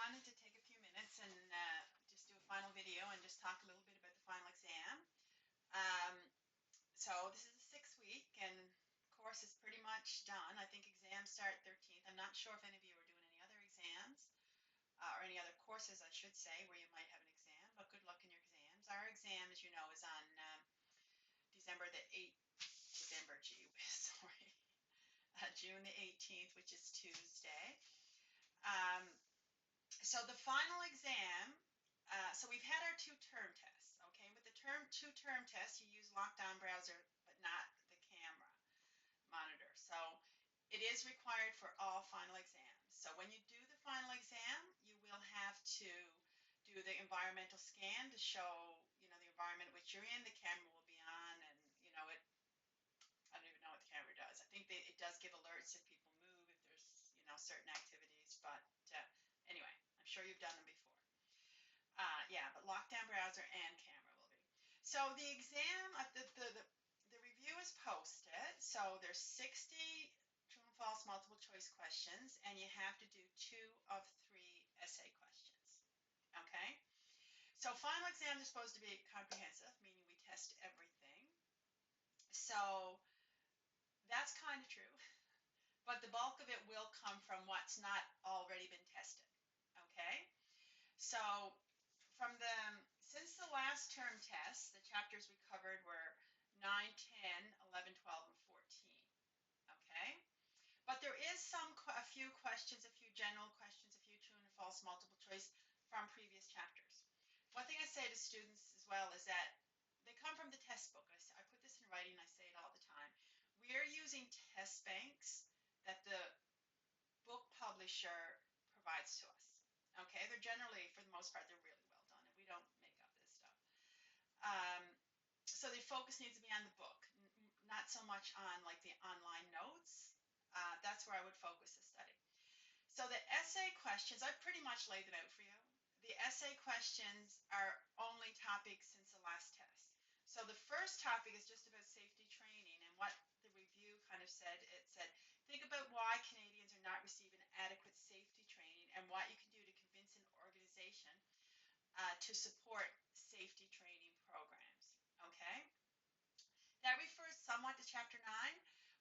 wanted to take a few minutes and just do a final video and just talk a little bit about the final exam. Um, so this is the 6th week and course is pretty much done. I think exams start 13th. I'm not sure if any of you are doing any other exams or any other courses, I should say, where you might have an exam, but good luck in your exams. Our exam, as you know, is on December the 8th, sorry, June the 18th, which is Tuesday. So the final exam, so we've had our two-term tests, okay? With the two-term test, you use lockdown browser, but not the camera monitor. So it is required for all final exams. So when you do the final exam, you will have to do the environmental scan to show, the environment which you're in. The camera will be on, and, I don't even know what the camera does. I think it does give alerts if people move, if there's, certain activities. But anyway, I'm sure you've done them before. Yeah, but lockdown browser and camera will be. So the exam, the review is posted. So there's 60 true and false multiple choice questions, and you have to do 2 of 3 essay questions. Okay? So final exams are supposed to be comprehensive, meaning we test everything. So that's kind of true, but the bulk of it will come from what's not already been tested. Okay? So since the last term tests, the chapters we covered were 9, 10, 11, 12, and 14. Okay? But there is a few questions, a few general questions, a few true and false multiple choice from previous chapters. One thing I say to students as well is that they come from the test book. I put this in writing, I say it all the time. We are using test banks that the book publisher provides to us. Okay, they're generally, for the most part, they're really well done, and we don't make up this stuff. So the focus needs to be on the book, not so much on like the online notes. That's where I would focus the study. So the essay questions, I've pretty much laid them out for you. The essay questions are only topics since the last test. So the first topic is just about safety training, and what the review kind of said, it said, think about why Canadians are not receiving adequate safety training and what you can do to convince an organization to support safety training programs. Okay? That refers somewhat to Chapter 9.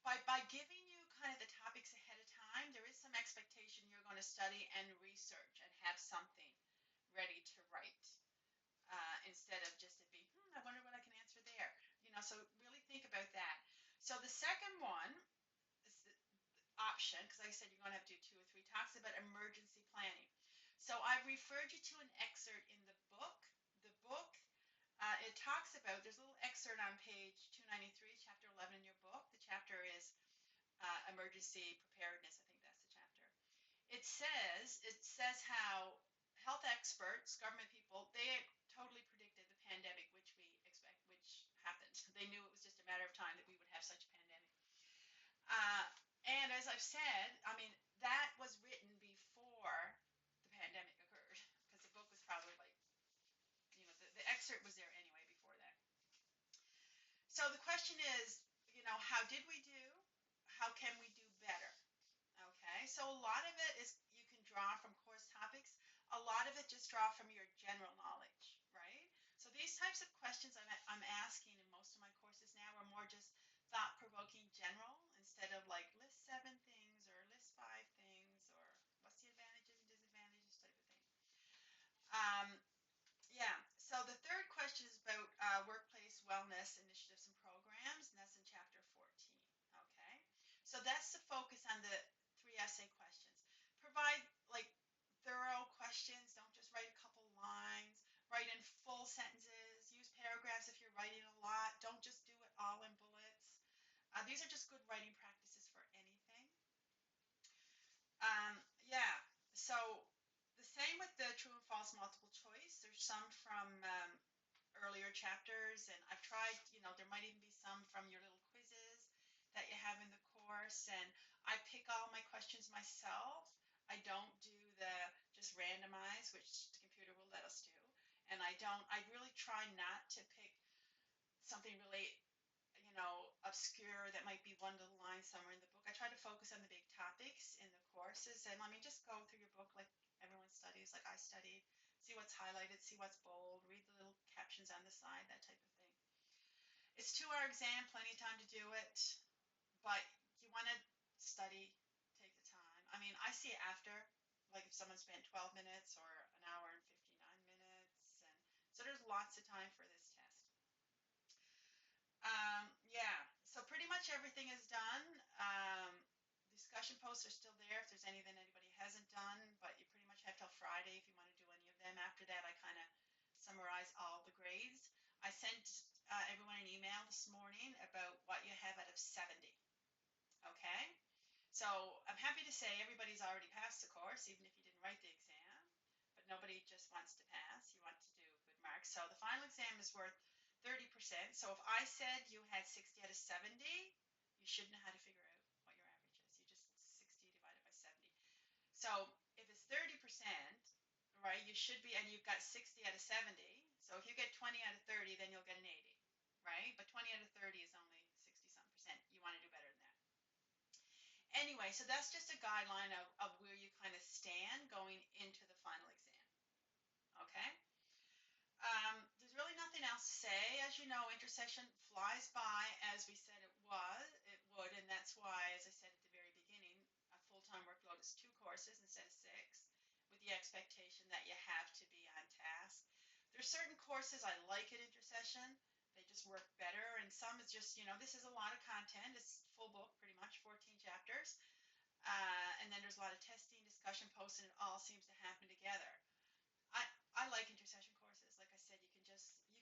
By giving you kind of the topics ahead of time, there is some expectation you're going to study and research and have something ready to write. Instead of just it being, I wonder what I can answer there. So really think about that. So the second one is the option, because like I said, you're going to have to do 2 or 3, talks about emergency planning. So I've referred you to an excerpt in the book. The book, it talks about, there's a little excerpt on page 293, chapter 11 in your book. The chapter is emergency preparedness. I think that's the chapter. It says how health experts, government people, they totally predicted the pandemic, which happened. They knew it was just a matter of time that we would have such a pandemic. And as I've said, I mean, that was written before the pandemic occurred, because the book was probably like, the excerpt was there anyway before that. So the question is, how did we do? How can we do better? Okay, so a lot of it is you can draw from course topics. A lot of it just draw from your general knowledge, right? So these types of questions I'm asking in most of my courses now are more just thought-provoking general, instead of like list 7 things or list 5 things or what's the advantages and disadvantages type of thing. Yeah, so the third question is about workplace wellness initiatives and programs, and that's in chapter 14. Okay, so that's the focus on the 3 essay questions. Provide like thorough questions. Don't just write a couple lines. Write in full sentences. Use paragraphs if you're writing a lot. Don't just do it all in bullets. These are just good writing practices for anything. Yeah, so the same with the true and false multiple choice. There's some from earlier chapters, and I've tried, there might even be some from your little quizzes that you have in the course, and I pick all my questions myself. I don't do the just randomize, which the computer will let us do, and I really try not to pick something really, obscure that might be one little line somewhere in the book. I try to focus on the big topics in the courses, and just go through your book like everyone studies values like I studied, see what's highlighted, see what's bold, read the little captions on the side, that type of thing. It's 2 hour exam, plenty of time to do it, but you want to study, take the time. I mean, I see it after, like if someone spent 12 minutes or an hour and 59 minutes, and so there's lots of time for this test. Yeah, so pretty much everything is done. Discussion posts are still there if there's any that anybody hasn't done, but you pretty much have till Friday if you want to do any of them. After that, I kind of summarize all the grades. I sent everyone an email this morning about what you have out of 70. Okay, so I'm happy to say everybody's already passed the course, even if you didn't write the exam. But nobody just wants to pass. You want to do good marks. So the final exam is worth 30%. So if I said you had 60 out of 70, you should know how to figure out what your average is. You just 60 divided by 70. So if it's 30%, right, you should be, and you've got 60 out of 70. So if you get 20 out of 30, then you'll get an 80, right? But 20 out of 30 is only 60 some percent. You want to do better than that. Anyway, so that's just a guideline of where you kind of stand going into the final exam. Okay? There's really nothing else to say. As you know, intersession flies by as we said it would, and that's why, as I said at the very beginning, a full-time workload is 2 courses instead of 6, with the expectation that you have to be on task. There's certain courses I like at intersession. They just work better, and some is just, this is a lot of content. It's full book, pretty much, 14 chapters. And then there's a lot of testing, discussion, posts, and it all seems to happen together. I like intersession courses. Like I said,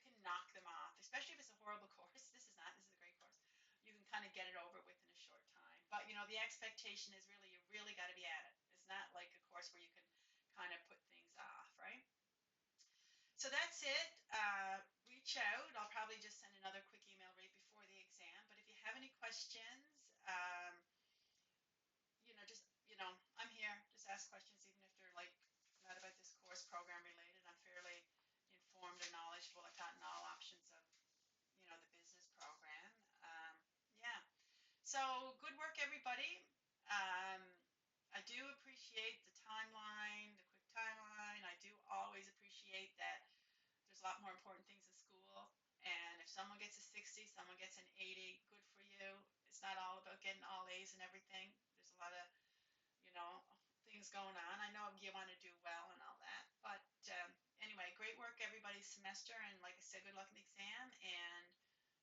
you can knock them off, especially if it's a horrible course. This is not. This is a great course. You can kind of get it over with in a short time. But the expectation is you really got to be at it. It's not like a course where you can kind of put things off, right? So that's it. Reach out. I'll probably just send another quick email right before the exam. But if you have any questions, I'm here. Just ask questions, even if they're like not about this course program related. I'm fairly informed and knowledgeable. I've gotten all options of, the business program. Yeah. So good work, everybody. Um, I do appreciate the timeline, the quick timeline. I do always appreciate that there's a lot more important things in school. And if someone gets a 60, someone gets an 80, good for you. It's not all about getting all A's and everything. There's a lot of things going on. I know you want to do well and all that, but anyway, great work everybody's semester, and like I said, good luck in the exam, and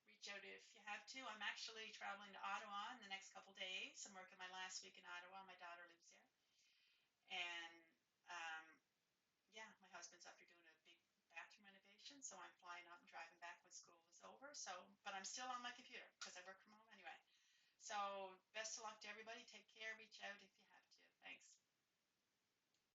reach out if you have to. I'm actually traveling to Ottawa in the next couple days. I'm working my last week in Ottawa. My daughter lives there, and yeah, my husband's after doing a big bathroom renovation, so I'm flying out and driving back when school is over. So, but I'm still on my computer because I work from home anyway. So best of luck to everybody. Take care. Reach out if you have to. Thanks.